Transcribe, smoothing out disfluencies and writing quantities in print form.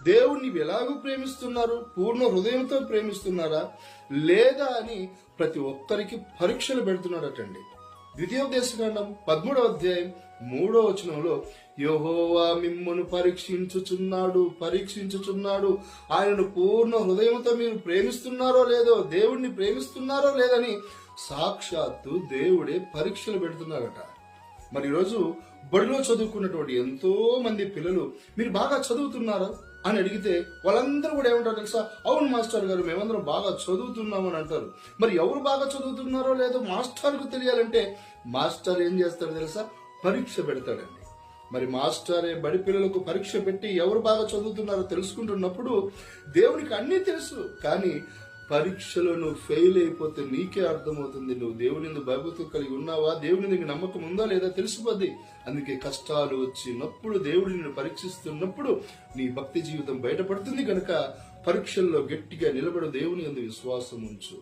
దేవుణ్ణి ఎలాగూ ప్రేమిస్తున్నారు? పూర్ణ హృదయంతో ప్రేమిస్తున్నారా లేదా అని ప్రతి ఒక్కరికి పరీక్షలు పెడుతున్నాడటండి. ద్వితీయోపదేశకాండం 13వ అధ్యాయం 3వ వచనంలో యెహోవా మిమ్మును పరీక్షించుచున్నాడు, ఆయనను పూర్ణ హృదయంతో మీరు ప్రేమిస్తున్నారో లేదో, దేవుణ్ణి ప్రేమిస్తున్నారో లేదని సాక్షాత్తు దేవుడే పరీక్షలు పెడుతున్నారట. మరి ఈరోజు బడిలో చదువుకున్నటువంటి ఎంతో మంది పిల్లలు మీరు బాగా చదువుతున్నారా అని అడిగితే వాళ్ళందరూ కూడా ఏమంటారు తెలుసా? అవును మాస్టర్ గారు, మేమందరం బాగా చదువుతున్నామని అంటారు. మరి ఎవరు బాగా చదువుతున్నారో లేదో మాస్టర్కు తెలియాలంటే మాస్టర్ ఏం చేస్తాడో తెలుసా? పరీక్ష పెడతాడండి. మరి మాస్టరే బడి పిల్లలకు పరీక్ష పెట్టి ఎవరు బాగా చదువుతున్నారో తెలుసుకుంటున్నప్పుడు దేవునికి అన్నీ తెలుసు, కానీ పరీక్షలో నువ్వు ఫెయిల్ అయిపోతే నీకే అర్థమవుతుంది నువ్వు దేవుని యందు భయభక్తులు కలిగి ఉన్నావా, దేవుని నీకు నమ్మకం ఉందా లేదా తెలిసిపోద్ది. అందుకే కష్టాలు వచ్చినప్పుడు, దేవుడు నిన్ను పరీక్షిస్తున్నప్పుడు నీ భక్తి జీవితం బయటపడుతుంది. కనుక పరీక్షల్లో గట్టిగా నిలబడు, దేవుని యందు విశ్వాసం ఉంచు.